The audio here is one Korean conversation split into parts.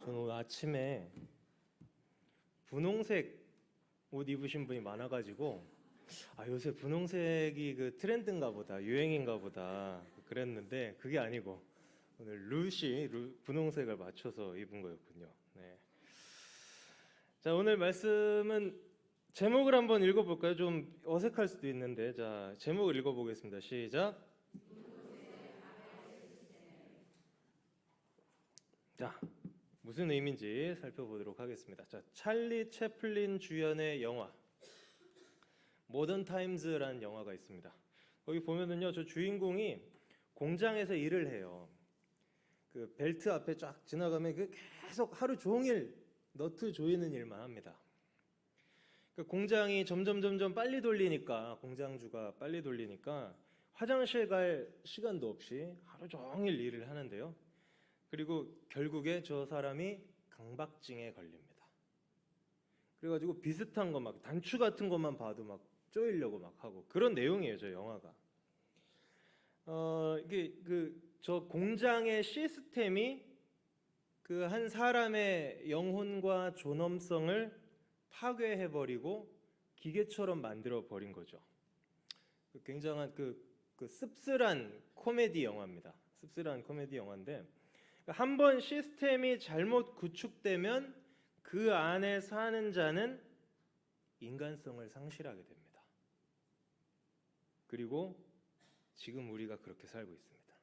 저는 오늘 아침에 분홍색 옷 입으신 분이 많아가지고 요새 분홍색이 그 트렌드인가 보다, 유행인가 보다 그랬는데 그게 아니고 오늘 분홍색을 맞춰서 입은 거였군요. 네. 자, 오늘 말씀은 제목을 한번 읽어볼까요? 좀 어색할 수도 있는데, 자, 제목을 읽어보겠습니다. 시작. 자, 무슨 의미인지 살펴보도록 하겠습니다. 자, 찰리 채플린 주연의 영화 모던 타임즈라는 영화가 있습니다. 거기 보면은요, 저 주인공이 공장에서 일을 해요. 그 벨트 앞에 쫙 지나가면 그 계속 하루 종일 너트 조이는 일만 합니다. 그 공장이 점점 빨리 돌리니까, 공장주가 빨리 돌리니까 화장실 갈 시간도 없이 하루 종일 일을 하는데요. 그리고 결국에 저 사람이 강박증에 걸립니다. 그래가지고 비슷한 거 막 단추 같은 것만 봐도 막 쪼이려고 막 하고 그런 내용이에요, 저 영화가. 이게 저 공장의 시스템이 그 한 사람의 영혼과 존엄성을 파괴해버리고 기계처럼 만들어 버린 거죠. 굉장한 씁쓸한 코미디 영화입니다. 씁쓸한 코미디 영화인데, 한 번 시스템이 잘못 구축되면 그 안에 사는 자는 인간성을 상실하게 됩니다. 그리고 지금 우리가 그렇게 살고 있습니다.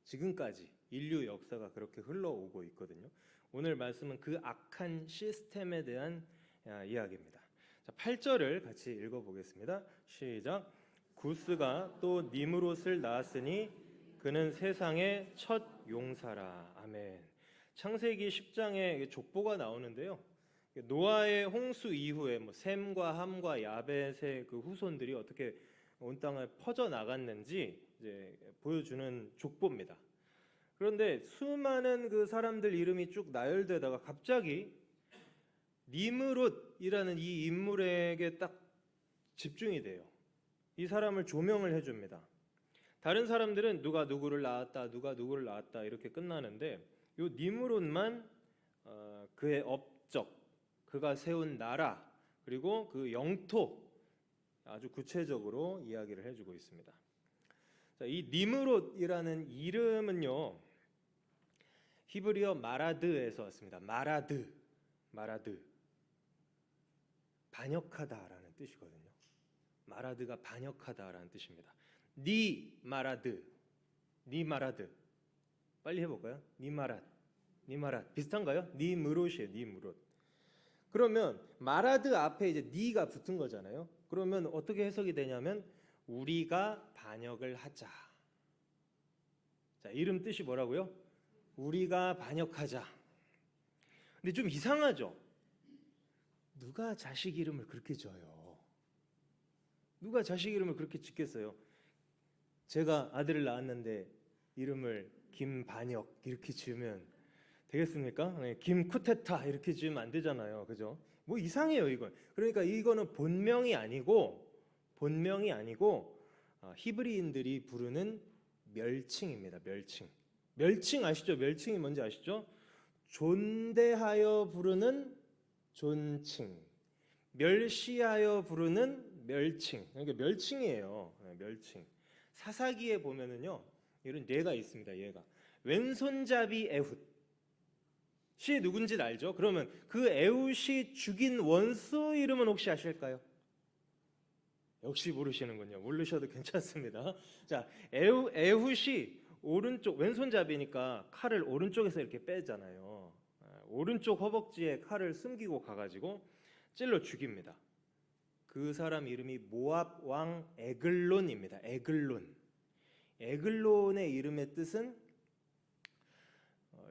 지금까지 인류 역사가 그렇게 흘러오고 있거든요. 오늘 말씀은 그 악한 시스템에 대한 이야기입니다. 자, 8절을 같이 읽어보겠습니다. 시작. 구스가 또 니므롯을 낳았으니 그는 세상의 첫 용사라. 아멘. 창세기 10장에 족보가 나오는데요. 노아의 홍수 이후에 셈과 함과 야벳의 그 후손들이 어떻게 온 땅을 퍼져 나갔는지 이제 보여주는 족보입니다. 그런데 수많은 그 사람들 이름이 쭉 나열되다가 갑자기 니므롯이라는 이 인물에게 딱 집중이 돼요. 이 사람을 조명을 해줍니다. 다른 사람들은 누가 누구를 낳았다 이렇게 끝나는데 요 니므롯만 그의 업적, 그가 세운 나라, 그리고 그 영토 아주 구체적으로 이야기를 해주고 있습니다. 자, 이 니므롯이라는 이름은요, 히브리어 마라드에서 왔습니다. 마라드, 반역하다라는 뜻이거든요. 마라드가 반역하다라는 뜻입니다. 니 마라드, 빨리 해볼까요? 니마랏 비슷한가요? 니므롯이에요. 니므롯. 그러면 마라드 앞에 이제 니가 붙은 거잖아요. 그러면 어떻게 해석이 되냐면 우리가 반역을 하자. 자, 이름 뜻이 뭐라고요? 우리가 반역하자. 근데 좀 이상하죠? 누가 자식 이름을 그렇게 지어요? 누가 자식 이름을 그렇게 짓겠어요? 제가 아들을 낳았는데 이름을 김반역 이렇게 지으면 되겠습니까? 네, 김쿠테타 이렇게 지으면 안 되잖아요. 그죠? 뭐 이상해요, 이건. 그러니까 이거는 본명이 아니고 히브리인들이 부르는 멸칭입니다. 멸칭 아시죠? 멸칭이 뭔지 아시죠? 존대하여 부르는 존칭, 멸시하여 부르는 멸칭. 그러니까 멸칭이에요. 멸칭. 사사기에 보면은요, 이런 예가 있습니다. 예가 왼손잡이 에훗. 시 누군지 알죠? 그러면 그 에훗이 죽인 원수 이름은 혹시 아실까요? 역시 모르시는군요. 모르셔도 괜찮습니다. 자, 에훗이 오른쪽 왼손잡이니까 칼을 오른쪽에서 이렇게 빼잖아요. 오른쪽 허벅지에 칼을 숨기고 가가지고 찔러 죽입니다. 그 사람 이름이 모압 왕 에글론입니다. 에글론의 이름의 뜻은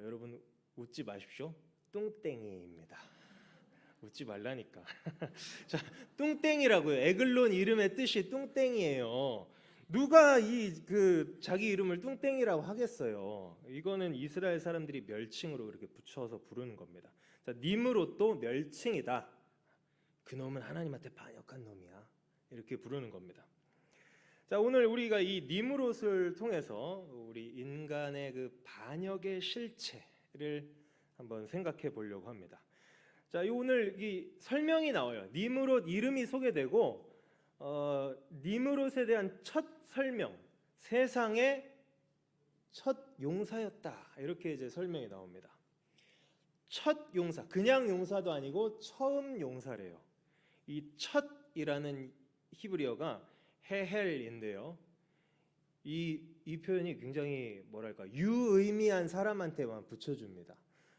여러분 웃지 마십시오. 뚱땡이입니다. 웃지 말라니까. 자, 뚱땡이라고요. 에글론 이름의 뜻이 뚱땡이에요. 누가 자기 이름을 뚱땡이라고 하겠어요? 이거는 이스라엘 사람들이 멸칭으로 그렇게 붙여서 부르는 겁니다. 자, 니므롯도 멸칭이다. 그놈은 하나님한테 반역한 놈이야. 이렇게 부르는 겁니다. 자, 오늘 우리가 이 니므롯을 통해서 우리 인간의 그 반역의 실체, 한번 생각해 보려고 합니다. 자, 오늘 이 설명이 나와요. 니므롯 이름이 소개되고 니므롯에 대한 첫 설명, 세상의 첫 용사였다. 이렇게 이제 설명이 나옵니다. 첫 용사, 그냥 용사도 아니고 처음 용사래요. 이 첫이라는 히브리어가 헤헬인데요. 이 표현이 굉장히 뭐랄까 유의미한 사람한테만 붙여줍니다.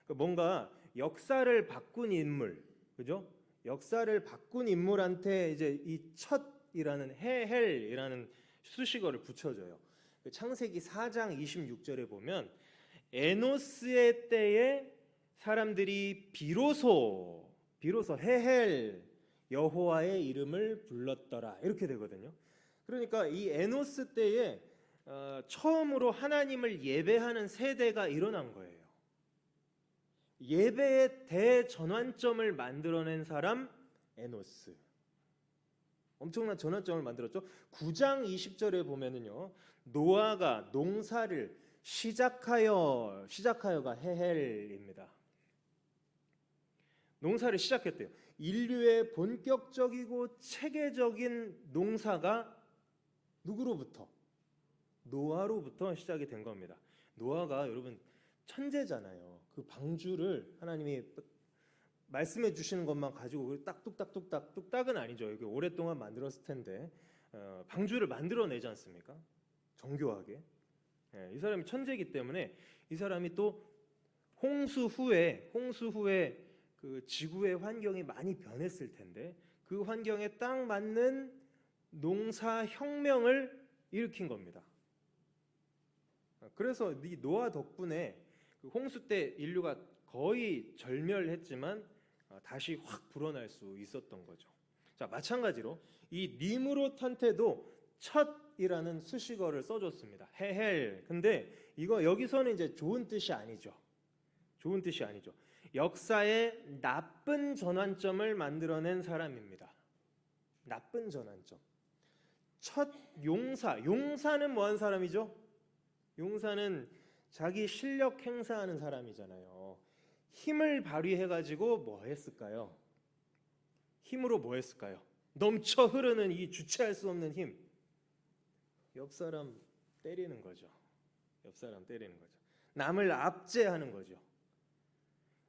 뭔가 역사를 바꾼 인물, 그죠? 역사를 바꾼 인물한테 이제 이 첫이라는 헤헬이라는 수식어를 붙여줘요. 창세기 4장 26절에 보면 에노스의 때에 사람들이 비로소 헤헬 여호와의 이름을 불렀더라 이렇게 되거든요. 그러니까 이 에노스 때에 처음으로 하나님을 예배하는 세대가 일어난 거예요. 예배의 대전환점을 만들어낸 사람 에노스. 엄청난 전환점을 만들었죠. 9장 20절에 보면은요, 노아가 농사를 시작하여가 헤헬입니다. 농사를 시작했대요. 인류의 본격적이고 체계적인 농사가 누구로부터? 노아로부터 시작이 된 겁니다. 노아가 여러분 천재잖아요. 그 방주를 하나님이 말씀해 주시는 것만 가지고 딱 뚝딱 뚝딱은 아니죠. 이게 오랫동안 만들었을 텐데 방주를 만들어내지 않습니까? 정교하게. 이 사람이 천재이기 때문에 이 사람이 또 홍수 후에 그 지구의 환경이 많이 변했을 텐데 그 환경에 딱 맞는 농사 혁명을 일으킨 겁니다. 그래서 이 노아 덕분에 그 홍수 때 인류가 거의 절멸했지만 다시 확 불어날 수 있었던 거죠. 자, 마찬가지로 이 니므롯한테도 첫이라는 수식어를 써줬습니다. 헤헬. 근데 이거 여기서는 이제 좋은 뜻이 아니죠. 좋은 뜻이 아니죠. 역사의 나쁜 전환점을 만들어낸 사람입니다. 나쁜 전환점. 첫 용사는 뭐한 사람이죠? 용사는 자기 실력 행사하는 사람이잖아요. 힘을 발휘해가지고 뭐 했을까요? 힘으로 뭐 했을까요? 넘쳐 흐르는 이 주체할 수 없는 힘. 옆 사람 때리는 거죠. 옆 사람 때리는 거죠. 남을 압제하는 거죠.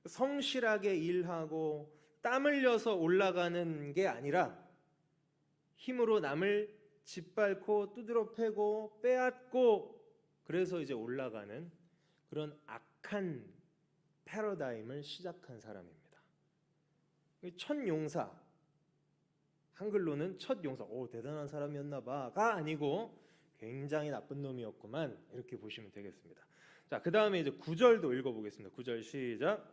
성실하게 일하고 땀 흘려서 올라가는 게 아니라 힘으로 남을 짓밟고 두드러 패고 빼앗고 그래서 이제 올라가는 그런 악한 패러다임을 시작한 사람입니다. 첫 용사, 한글로는 첫 용사, 오 대단한 사람이었나 봐가 아니고 굉장히 나쁜 놈이었구만 이렇게 보시면 되겠습니다. 자, 그 다음에 이제 9절도 읽어보겠습니다. 9절 시작.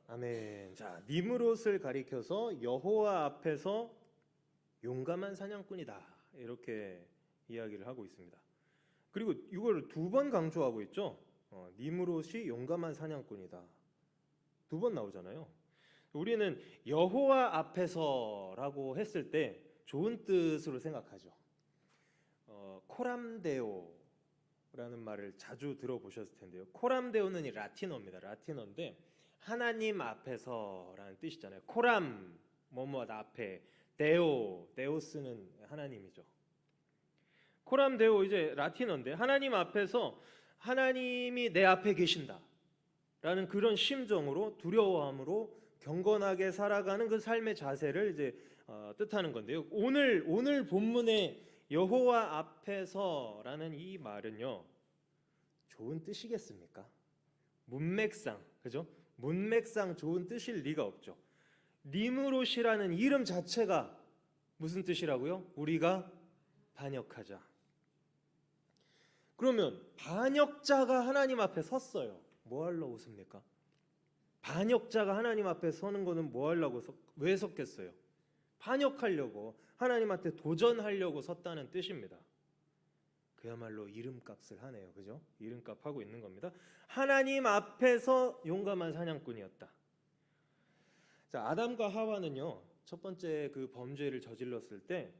아멘. 자, 니므롯을 가리켜서 여호와 앞에서 용감한 사냥꾼이다 이렇게 이야기를 하고 있습니다. 그리고 이걸 두 번 강조하고 있죠. 니므롯이 용감한 사냥꾼이다. 두 번 나오잖아요. 우리는 여호와 앞에서라고 했을 때 좋은 뜻으로 생각하죠. 코람데오라는 말을 자주 들어보셨을 텐데요. 코람데오는 이 라틴어입니다. 라틴어인데 하나님 앞에서라는 뜻이잖아요. 코람 뭐뭐 앞에, 데오스는 하나님이죠. 코람 데오 이제 라틴어인데 하나님 앞에서 하나님이 내 앞에 계신다라는 그런 심정으로 두려워함으로 경건하게 살아가는 그 삶의 자세를 이제 뜻하는 건데요. 오늘 본문의 여호와 앞에서라는 이 말은요. 좋은 뜻이겠습니까? 문맥상, 그죠? 문맥상 좋은 뜻일 리가 없죠. 니므롯이라는 이름 자체가 무슨 뜻이라고요? 우리가 반역하자. 그러면 반역자가 하나님 앞에 섰어요. 뭐 하려고 섭니까? 반역자가 하나님 앞에 서는 거는 뭐 하려고 왜 섰겠어요? 반역하려고 하나님한테 도전하려고 섰다는 뜻입니다. 그야말로 이름값을 하네요. 그죠? 이름값 하고 있는 겁니다. 하나님 앞에서 용감한 사냥꾼이었다. 자, 아담과 하와는요, 첫 번째 그 범죄를 저질렀을 때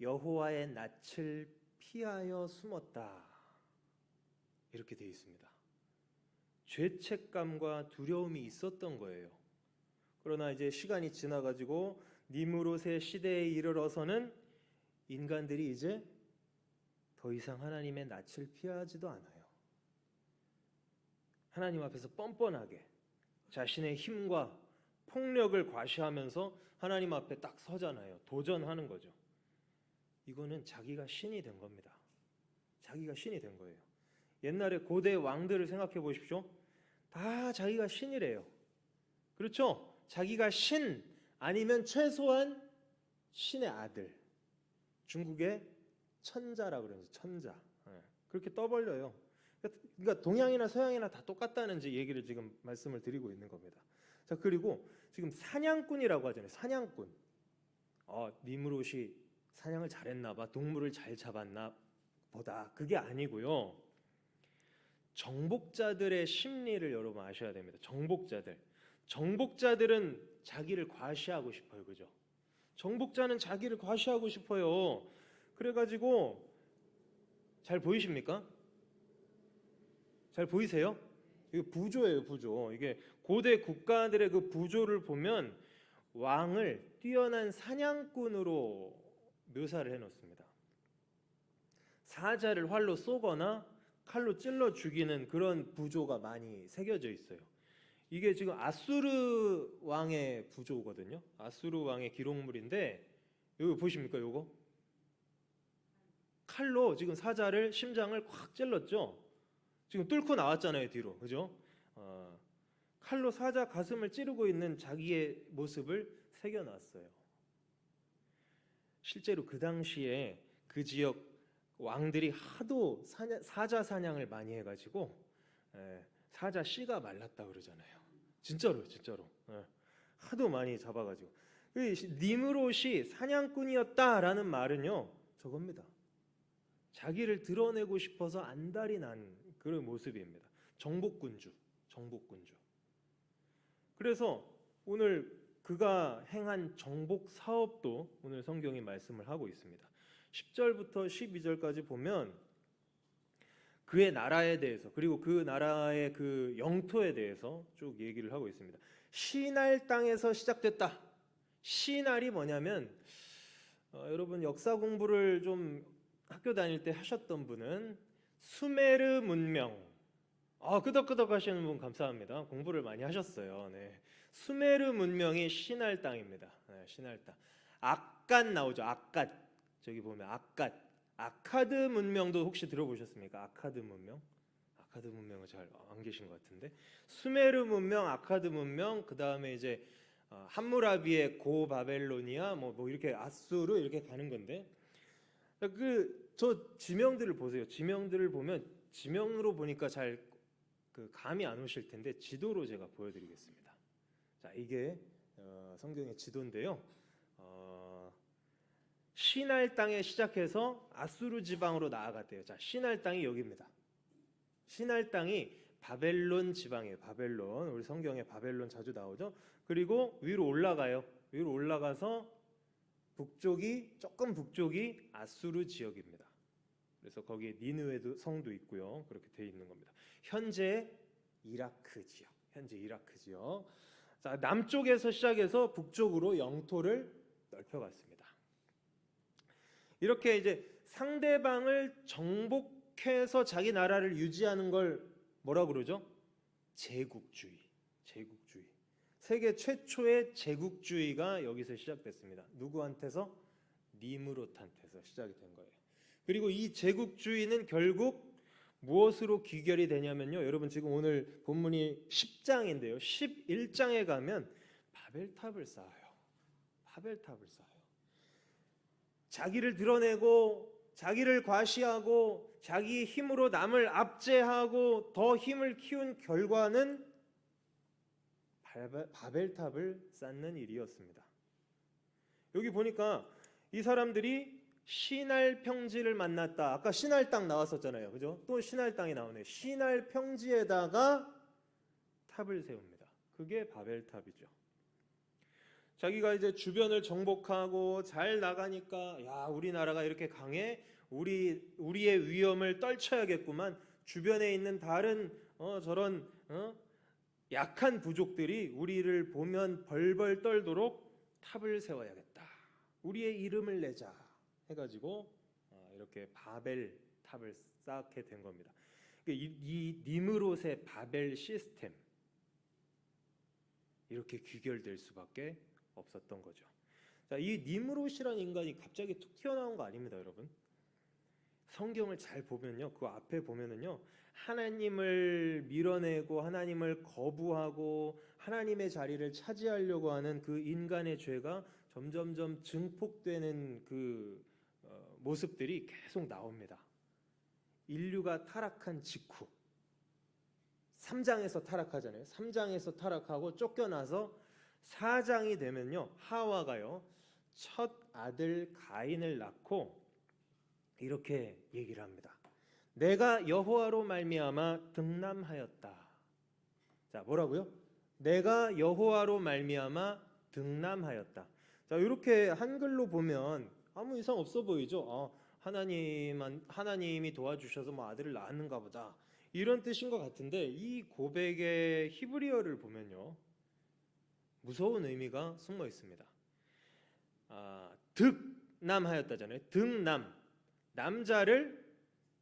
여호와의 낯을 피하여 숨었다. 이렇게 되어 있습니다. 죄책감과 두려움이 있었던 거예요. 그러나 이제 시간이 지나가지고 니므롯의 시대에 이르러서는 인간들이 이제 더 이상 하나님의 낯을 피하지도 않아요. 하나님 앞에서 뻔뻔하게 자신의 힘과 폭력을 과시하면서 하나님 앞에 딱 서잖아요. 도전하는 거죠. 이거는 자기가 신이 된 겁니다. 자기가 신이 된 거예요. 옛날에 고대 왕들을 생각해 보십시오. 다 자기가 신이래요. 그렇죠? 자기가 신 아니면 최소한 신의 아들. 중국의 천자라고 그러죠. 천자. 그렇게 떠벌려요. 그러니까 동양이나 서양이나 다 똑같다는 얘기를 지금 말씀을 드리고 있는 겁니다. 자, 그리고 지금 사냥꾼이라고 하잖아요. 사냥꾼. 니므롯이 사냥을 잘했나 봐. 동물을 잘 잡았나 보다. 그게 아니고요. 정복자들의 심리를 여러분 아셔야 됩니다. 정복자들은 자기를 과시하고 싶어요. 그죠? 정복자는 자기를 과시하고 싶어요. 그래가지고 잘 보이십니까? 잘 보이세요? 이게 부조예요, 부조. 이게 고대 국가들의 그 부조를 보면 왕을 뛰어난 사냥꾼으로 묘사를 해놓습니다. 사자를 활로 쏘거나 칼로 찔러 죽이는 그런 부조가 많이 새겨져 있어요. 이게 지금 아수르 왕의 부조거든요. 아수르 왕의 기록물인데 여기 보십니까? 요거 칼로 지금 사자를 심장을 콱 찔렀죠. 지금 뚫고 나왔잖아요, 뒤로. 그죠? 칼로 사자 가슴을 찌르고 있는 자기의 모습을 새겨놨어요. 실제로 그 당시에 그 지역 왕들이 하도 사자 사냥을 많이 해가지고 사자 씨가 말랐다 그러잖아요. 진짜로. 하도 많이 잡아가지고. 니므롯이 사냥꾼이었다라는 말은요, 저겁니다. 자기를 드러내고 싶어서 안달이 난 그런 모습입니다. 정복군주. 그래서 오늘 그가 행한 정복 사업도 오늘 성경이 말씀을 하고 있습니다. 10절부터 12절까지 보면 그의 나라에 대해서 그리고 그 나라의 그 영토에 대해서 쭉 얘기를 하고 있습니다. 시날 땅에서 시작됐다. 시날이 뭐냐면 여러분 역사 공부를 좀 학교 다닐 때 하셨던 분은 수메르 문명. 끄덕끄덕 하시는 분 감사합니다. 공부를 많이 하셨어요. 네. 수메르 문명이 시날 땅입니다. 네, 시날 땅. 아갓 나오죠. 아갓. 저기 보면 아카드 문명도 혹시 들어보셨습니까? 아카드 문명? 아카드 문명은 잘 안 계신 것 같은데. 수메르 문명, 아카드 문명, 그 다음에 이제 함무라비의 고 바벨로니아, 뭐 이렇게 아수르 이렇게 가는 건데. 저 지명들을 보세요. 지명들을 보면 지명으로 보니까 잘 감이 안 오실 텐데 지도로 제가 보여드리겠습니다. 자, 이게 성경의 지도인데요. 시날 땅에 시작해서 아수르 지방으로 나아갔대요. 자, 시날 땅이 여기입니다. 시날 땅이 바벨론 지방이에요. 바벨론. 우리 성경에 바벨론 자주 나오죠. 그리고 위로 올라가요. 위로 올라가서 조금 북쪽이 아수르 지역입니다. 그래서 거기에 니느웨 성도 있고요. 그렇게 돼 있는 겁니다. 현재 이라크 지역. 자, 남쪽에서 시작해서 북쪽으로 영토를 넓혀갔습니다. 이렇게 이제 상대방을 정복해서 자기 나라를 유지하는 걸 뭐라 그러죠? 제국주의. 세계 최초의 제국주의가 여기서 시작됐습니다. 누구한테서? 니므롯한테서 시작이 된 거예요. 그리고 이 제국주의는 결국 무엇으로 귀결이 되냐면요. 여러분 지금 오늘 본문이 10장인데요. 11장에 가면 바벨탑을 쌓아요. 자기를 드러내고 자기를 과시하고 자기 힘으로 남을 압제하고 더 힘을 키운 결과는 바벨탑을 쌓는 일이었습니다. 여기 보니까 이 사람들이 시날 평지를 만났다. 아까 시날 땅 나왔었잖아요. 그죠? 또 시날 땅이 나오네요. 시날 평지에다가 탑을 세웁니다. 그게 바벨탑이죠. 자기가 이제 주변을 정복하고 잘 나가니까 야, 우리나라가 이렇게 강해? 우리의 위험을 떨쳐야겠구만. 주변에 있는 다른 저런 약한 부족들이 우리를 보면 벌벌 떨도록 탑을 세워야겠다. 우리의 이름을 내자 해가지고 이렇게 바벨 탑을 쌓게 된 겁니다. 이 니므롯의 바벨 시스템, 이렇게 귀결될 수밖에 없었던 거죠. 자, 이 니므롯이라는 인간이 갑자기 툭 튀어나온 거 아닙니다, 여러분. 성경을 잘 보면요, 그 앞에 보면은요, 하나님을 밀어내고 하나님을 거부하고 하나님의 자리를 차지하려고 하는 그 인간의 죄가 점점점 증폭되는 그 모습들이 계속 나옵니다. 인류가 타락한 직후 3장에서 타락하잖아요. 3장에서 타락하고 쫓겨나서 4장이 되면요, 하와가요 첫 아들 가인을 낳고 이렇게 얘기를 합니다. 내가 여호와로 말미암아 등남하였다. 자, 뭐라고요? 내가 여호와로 말미암아 등남하였다. 자, 이렇게 한글로 보면 아무 이상 없어 보이죠? 하나님이 도와주셔서 뭐 아들을 낳았는가 보다, 이런 뜻인 것 같은데, 이 고백의 히브리어를 보면요, 무서운 의미가 숨어 있습니다. 득남하였다잖아요. 등남, 남자를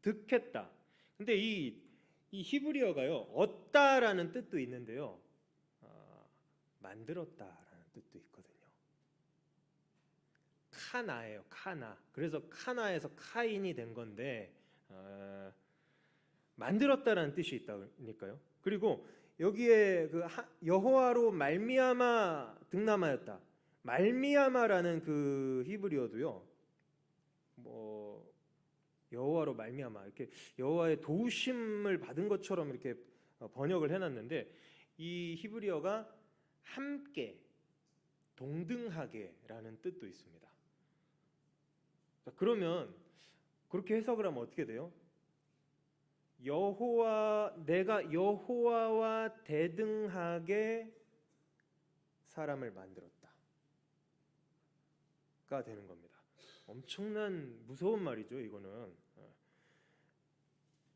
득했다. 근데 이 히브리어가요, 얻다라는 뜻도 있는데요, 만들었다라는 뜻도 있거든요. 카나예요, 카나. 그래서 카나에서 카인이 된 건데 만들었다라는 뜻이 있다니까요. 그리고 여기에 그 여호와로 말미암아 등남하였다. 말미암아라는 그 히브리어도요, 뭐 여호와로 말미암아, 이렇게 여호와의 도우심을 받은 것처럼 이렇게 번역을 해놨는데, 이 히브리어가 함께, 동등하게라는 뜻도 있습니다. 자, 그러면 그렇게 해석을 하면 어떻게 돼요? 내가 여호와와 대등하게 사람을 만들었다가 되는 겁니다. 엄청난 무서운 말이죠, 이거는.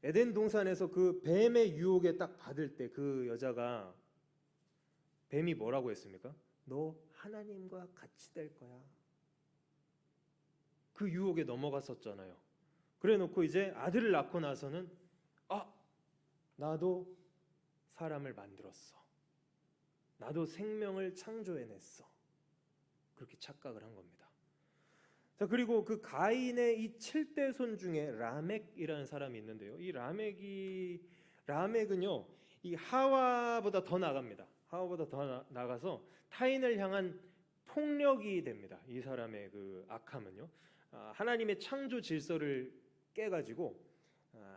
에덴 동산에서 그 뱀의 유혹에 딱 받을 때 그 여자가, 뱀이 뭐라고 했습니까? 너 하나님과 같이 될 거야. 그 유혹에 넘어갔었잖아요. 그래 놓고 이제 아들을 낳고 나서는 나도 사람을 만들었어. 나도 생명을 창조해냈어. 그렇게 착각을 한 겁니다. 자, 그리고 그 가인의 이 7대 손 중에 라멕이라는 사람이 있는데요, 이 라멕은요, 이 하와보다 더 나갑니다. 하와보다 더 나가서 타인을 향한 폭력이 됩니다. 이 사람의 그 악함은요, 하나님의 창조 질서를 깨가지고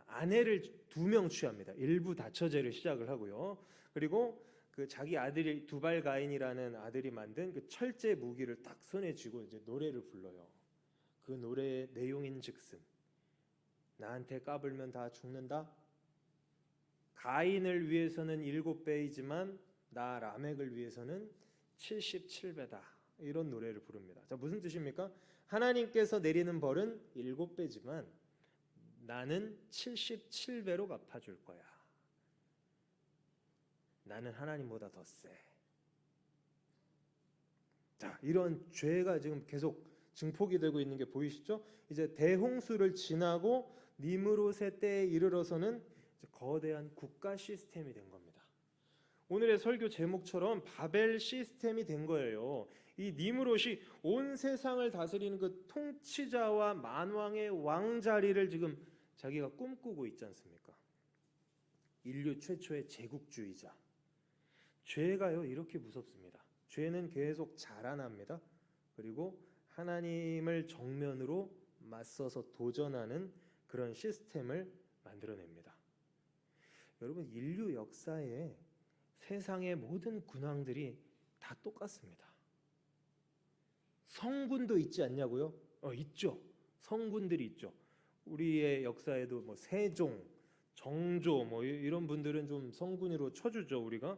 아내를 2명 취합니다. 일부 다처제를 시작을 하고요. 그리고 그 자기 아들이 두발 가인이라는 아들이 만든 그 철제 무기를 딱 손에 쥐고 이제 노래를 불러요. 그 노래의 내용인즉슨 나한테 까불면 다 죽는다. 가인을 위해서는 7배이지만 나 라멕을 위해서는 77배다. 이런 노래를 부릅니다. 자, 무슨 뜻입니까? 하나님께서 내리는 벌은 7배지만 나는 77배로 갚아줄 거야. 나는 하나님보다 더 세. 자, 이런 죄가 지금 계속 증폭이 되고 있는 게 보이시죠? 이제 대홍수를 지나고 니므롯의 때에 이르러서는 이제 거대한 국가 시스템이 된 겁니다. 오늘의 설교 제목처럼 바벨 시스템이 된 거예요. 이 니므롯이 온 세상을 다스리는 그 통치자와 만왕의 왕자리를 지금 자기가 꿈꾸고 있지 않습니까? 인류 최초의 제국주의자. 죄가요, 이렇게 무섭습니다. 죄는 계속 자라납니다. 그리고 하나님을 정면으로 맞서서 도전하는 그런 시스템을 만들어냅니다. 여러분, 인류 역사에 세상의 모든 군왕들이 다 똑같습니다. 성군도 있지 않냐고요? 있죠. 성군들이 있죠. 우리의 역사에도 뭐 세종, 정조 뭐 이런 분들은 좀 성군으로 쳐주죠, 우리가.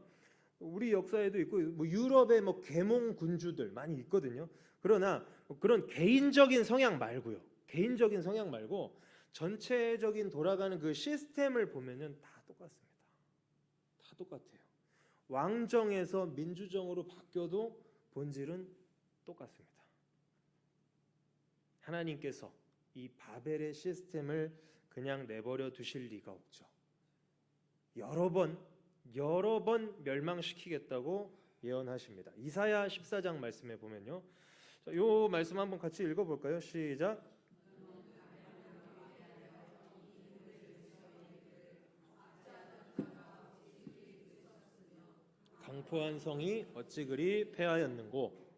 우리 역사에도 있고 뭐 유럽의 뭐 계몽 군주들 많이 있거든요. 그러나 뭐 그런 개인적인 성향 말고요. 개인적인 성향 말고 전체적인 돌아가는 그 시스템을 보면은 다 똑같습니다. 다 똑같아요. 왕정에서 민주정으로 바뀌어도 본질은 똑같습니다. 하나님께서 이 바벨의 시스템을 그냥 내버려 두실 리가 없죠. 여러 번 멸망시키겠다고 예언하십니다. 이사야 14장 말씀에 보면요. 자, 요 말씀 한번 같이 읽어볼까요? 시작. 강포한 성이 어찌 그리 패하였는고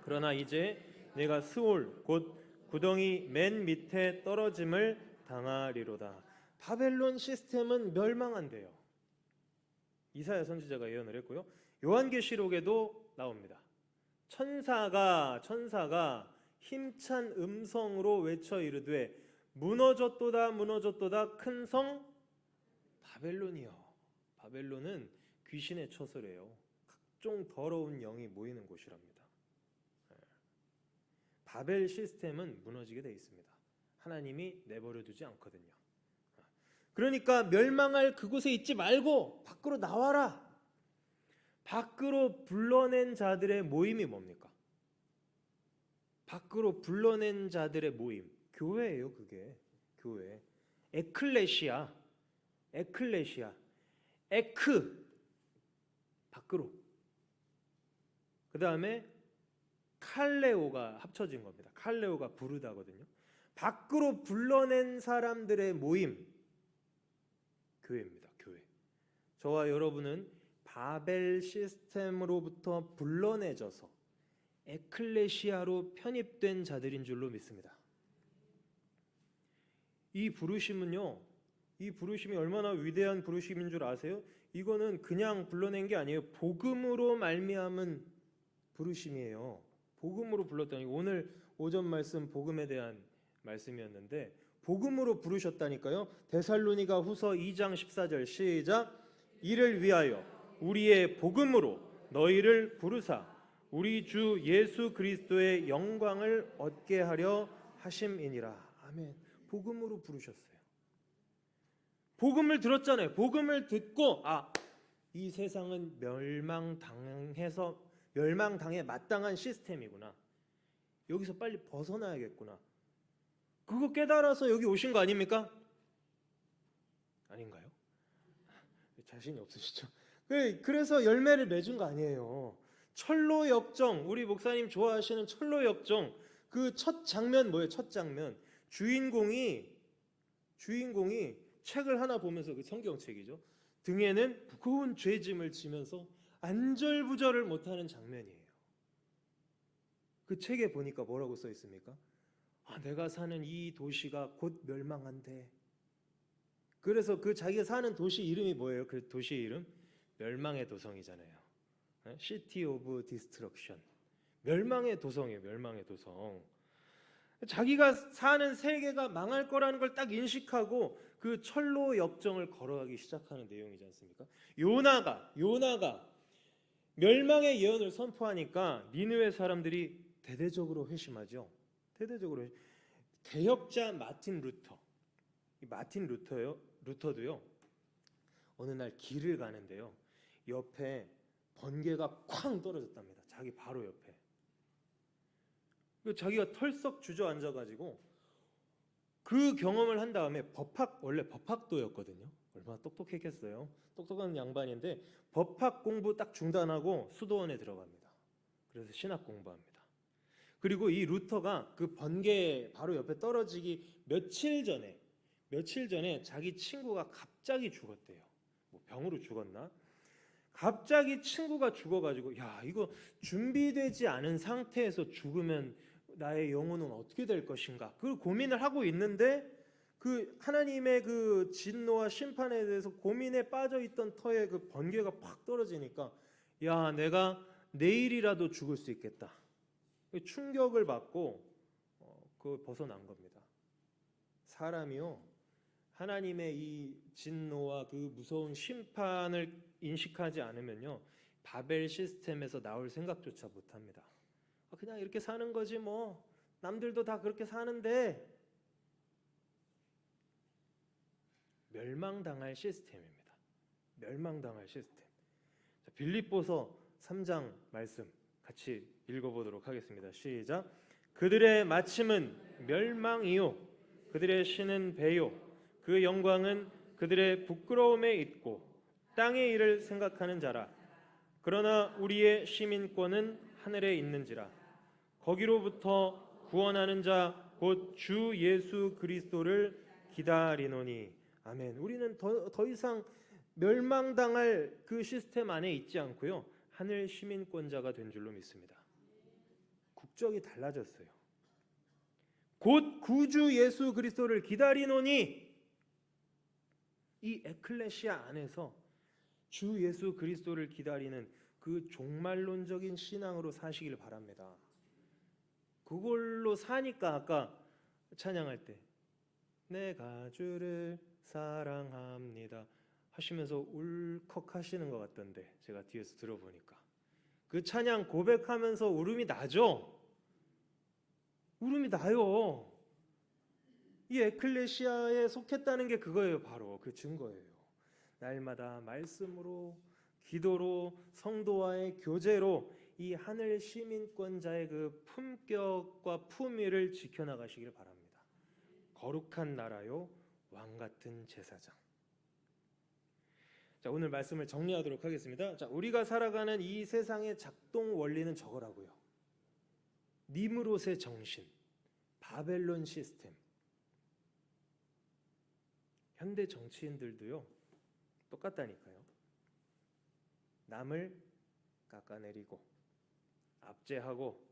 그러나 이제 내가 스올 곧 구덩이 맨 밑에 떨어짐을 당하리로다. 바벨론 시스템은 멸망한대요. 이사야 선지자가 예언을 했고요. 요한계시록에도 나옵니다. 천사가 힘찬 음성으로 외쳐 이르되 무너졌도다 무너졌도다 큰 성 바벨론이여. 바벨론은 귀신의 처소래요. 각종 더러운 영이 모이는 곳이랍니다. 바벨 시스템은 무너지게 돼 있습니다. 하나님이 내버려 두지 않거든요. 그러니까 멸망할 그곳에 있지 말고 밖으로 나와라. 밖으로 불러낸 자들의 모임이 뭡니까? 밖으로 불러낸 자들의 모임, 교회예요. 그게 교회. 에클레시아, 에크 밖으로. 그 다음에 칼레오가 합쳐진 겁니다. 칼레오가 부르다거든요. 밖으로 불러낸 사람들의 모임, 교회입니다. 교회. 저와 여러분은 바벨 시스템으로부터 불러내져서 에클레시아로 편입된 자들인 줄로 믿습니다. 이 부르심은요, 이 부르심이 얼마나 위대한 부르심인 줄 아세요? 이거는 그냥 불러낸 게 아니에요. 복음으로 말미암은 부르심이에요. 복음으로 불렀다니. 오늘 오전 말씀 복음에 대한 말씀이었는데 복음으로 부르셨다니까요. 데살로니가 후서 2장 14절 시작. 이를 위하여 우리의 복음으로 너희를 부르사 우리 주 예수 그리스도의 영광을 얻게 하려 하심이니라. 아멘. 복음으로 부르셨어요. 복음을 들었잖아요. 복음을 듣고 이 세상은 멸망당해 마땅한 시스템이구나. 여기서 빨리 벗어나야겠구나. 그거 깨달아서 여기 오신 거 아닙니까? 아닌가요? 자신이 없으시죠? 그래서 열매를 맺은 거 아니에요. 철로 역정, 우리 목사님 좋아하시는 철로 역정, 그 첫 장면 뭐예요? 첫 장면. 주인공이 책을 하나 보면서, 그 성경책이죠. 등에는 무거운 죄짐을 지면서 안절부절을 못하는 장면이에요. 그 책에 보니까 뭐라고 써 있습니까? 내가 사는 이 도시가 곧 멸망한대. 그래서 그 자기가 사는 도시 이름이 뭐예요? 그 도시의 이름? 멸망의 도성이잖아요. City of Destruction. 멸망의 도성이에요. 멸망의 도성. 자기가 사는 세계가 망할 거라는 걸 딱 인식하고 그 철로 역정을 걸어가기 시작하는 내용이지 않습니까? 요나가 멸망의 예언을 선포하니까 니느웨 사람들이 대대적으로 회심하죠. 대대적으로. 개혁자 마틴 루터도요. 어느 날 길을 가는데요. 옆에 번개가 쾅 떨어졌답니다. 자기 바로 옆에. 자기가 털썩 주저앉아가지고 그 경험을 한 다음에 원래 법학도였거든요. 얼마나 똑똑했겠어요. 똑똑한 양반인데 법학 공부 딱 중단하고 수도원에 들어갑니다. 그래서 신학 공부합니다. 그리고 이 루터가 그 번개 바로 옆에 떨어지기 며칠 전에 자기 친구가 갑자기 죽었대요. 뭐 병으로 죽었나? 갑자기 친구가 죽어가지고 이거 준비되지 않은 상태에서 죽으면 나의 영혼은 어떻게 될 것인가? 그걸 고민을 하고 있는데 그 하나님의 그 진노와 심판에 대해서 고민에 빠져 있던 터에 그 번개가 팍 떨어지니까 내가 내일이라도 죽을 수 있겠다. 충격을 받고 그 벗어난 겁니다. 사람이요, 하나님의 이 진노와 그 무서운 심판을 인식하지 않으면요, 바벨 시스템에서 나올 생각조차 못합니다. 그냥 이렇게 사는 거지 뭐, 남들도 다 그렇게 사는데. 멸망당할 시스템입니다. 멸망당할 시스템. 자, 빌립보서 3장 말씀 같이 읽어보도록 하겠습니다. 시작. 그들의 마침은 멸망이요 그들의 신은 배요 그 영광은 그들의 부끄러움에 있고 땅의 일을 생각하는 자라. 그러나 우리의 시민권은 하늘에 있는지라. 거기로부터 구원하는 자 곧 주 예수 그리스도를 기다리노니. 아멘. 우리는 더 이상 멸망당할 그 시스템 안에 있지 않고요, 하늘 시민권자가 된 줄로 믿습니다. 국적이 달라졌어요. 곧 구주 예수 그리스도를 기다리노니. 이 에클레시아 안에서 주 예수 그리스도를 기다리는 그 종말론적인 신앙으로 사시길 바랍니다. 그걸로 사니까 아까 찬양할 때 내가 주를 사랑합니다 하시면서 울컥하시는 것 같던데, 제가 뒤에서 들어보니까 그 찬양 고백하면서 울음이 나죠? 울음이 나요. 이 에클레시아에 속했다는 게 그거예요. 바로 그 증거예요. 날마다 말씀으로, 기도로, 성도와의 교제로 이 하늘 시민권자의 그 품격과 품위를 지켜나가시길 바랍니다. 거룩한 나라요 왕같은 제사장. 자, 오늘 말씀을 정리하도록 하겠습니다. 자, 우리가 살아가는 이 세상의 작동 원리는 저거라고요. 니므롯의 정신, 바벨론 시스템. 현대 정치인들도요 똑같다니까요. 남을 깎아내리고 압제하고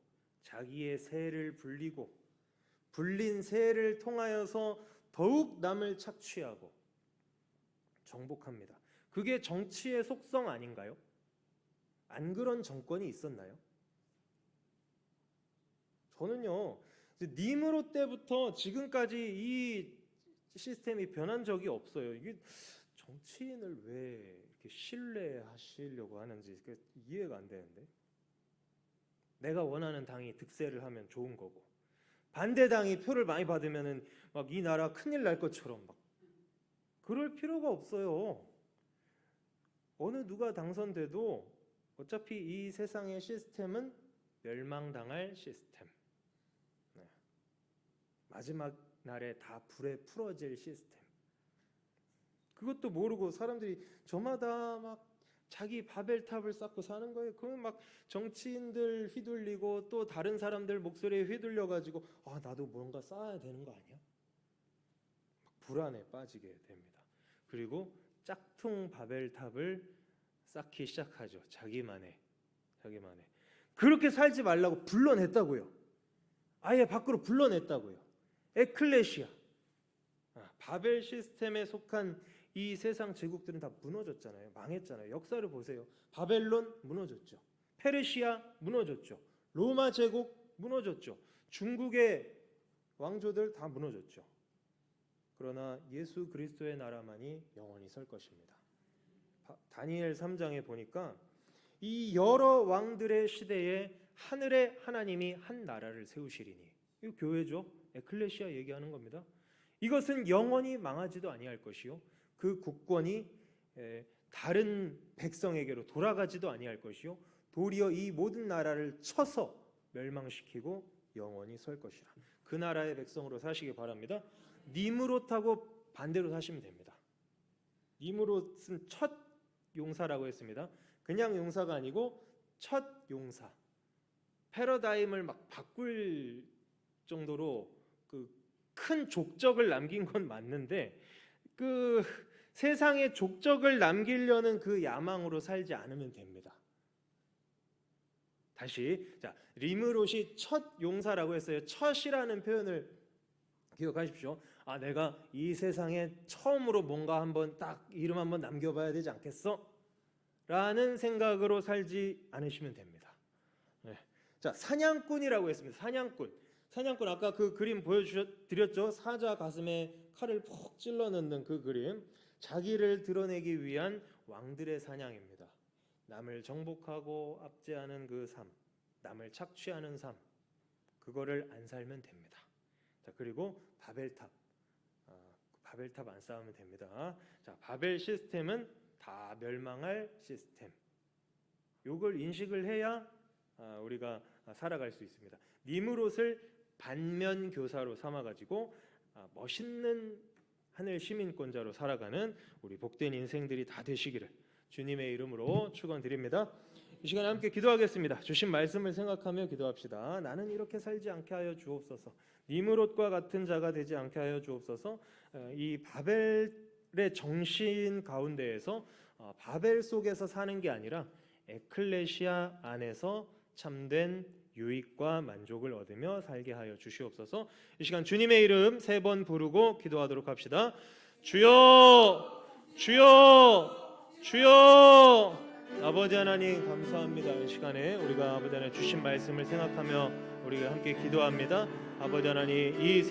자기의 세를 불리고 불린 세를 통하여서 더욱 남을 착취하고 정복합니다. 그게 정치의 속성 아닌가요? 안 그런 정권이 있었나요? 저는요, 니므롯 때부터 지금까지 이 시스템이 변한 적이 없어요. 이게 정치인을 왜 이렇게 신뢰하시려고 하는지 이해가 안 되는데. 내가 원하는 당이 득세를 하면 좋은 거고, 반대당이 표를 많이 받으면은 막 이 나라 큰일 날 것처럼 막 그럴 필요가 없어요. 어느 누가 당선돼도 어차피 이 세상의 시스템은 멸망당할 시스템. 네. 마지막 날에 다 불에 풀어질 시스템. 그것도 모르고 사람들이 저마다 막 자기 바벨탑을 쌓고 사는 거예요. 그러면 막 정치인들 휘둘리고 또 다른 사람들 목소리에 휘둘려가지고 나도 뭔가 쌓아야 되는 거 아니야? 막 불안에 빠지게 됩니다. 그리고 짝퉁 바벨탑을 쌓기 시작하죠. 자기만의. 그렇게 살지 말라고 불러냈다고요. 아예 밖으로 불러냈다고요. 에클레시아. 바벨 시스템에 속한 이 세상 제국들은 다 무너졌잖아요. 망했잖아요. 역사를 보세요. 바벨론 무너졌죠. 페르시아 무너졌죠. 로마 제국 무너졌죠. 중국의 왕조들 다 무너졌죠. 그러나 예수 그리스도의 나라만이 영원히 설 것입니다. 다니엘 3장에 보니까 이 여러 왕들의 시대에 하늘의 하나님이 한 나라를 세우시리니, 이거 교회죠. 에클레시아 얘기하는 겁니다. 이것은 영원히 망하지도 아니할 것이요 그 국권이 다른 백성에게로 돌아가지도 아니할 것이요 도리어 이 모든 나라를 쳐서 멸망시키고 영원히 설 것이라. 그 나라의 백성으로 사시기 바랍니다. 니므롯하고 반대로 사시면 됩니다. 니므롯은 첫 용사라고 했습니다. 그냥 용사가 아니고 첫 용사. 패러다임을 막 바꿀 정도로 그 큰 족적을 남긴 건 맞는데, 그 세상에 족적을 남기려는 그 야망으로 살지 않으면 됩니다. 다시, 자, 니므롯이 첫 용사라고 했어요. 첫이라는 표현을 기억하십시오. 내가 이 세상에 처음으로 뭔가 한번 딱 이름 한번 남겨봐야 되지 않겠어? 라는 생각으로 살지 않으시면 됩니다. 네. 자, 사냥꾼이라고 했습니다. 사냥꾼 아까 그 그림 보여드렸죠? 사자 가슴에 칼을 푹 찔러 넣는 그 그림. 자기를 드러내기 위한 왕들의 사냥입니다. 남을 정복하고 압제하는 그 삶, 남을 착취하는 삶, 그거를 안 살면 됩니다. 자, 그리고 바벨탑 안 쌓으면 됩니다. 자, 바벨 시스템은 다 멸망할 시스템. 요걸 인식을 해야 우리가 살아갈 수 있습니다. 니므롯을 반면 교사로 삼아가지고 멋있는 하늘 시민권자로 살아가는 우리 복된 인생들이 다 되시기를 주님의 이름으로 축원드립니다. 이 시간에 함께 기도하겠습니다. 주신 말씀을 생각하며 기도합시다. 나는 이렇게 살지 않게 하여 주옵소서. 니므롯과 같은 자가 되지 않게 하여 주옵소서. 이 바벨의 정신 가운데에서 바벨 속에서 사는 게 아니라 에클레시아 안에서 참된 유익과 만족을 얻으며 살게 하여 주시옵소서. 이 시간 주님의 이름 3번 부르고 기도하도록 합시다. 주여, 주여, 주여. 아버지 하나님 감사합니다. 이 시간에 우리가 아버지 하나님 주신 말씀을 생각하며 우리가 함께 기도합니다. 아버지 하나님 이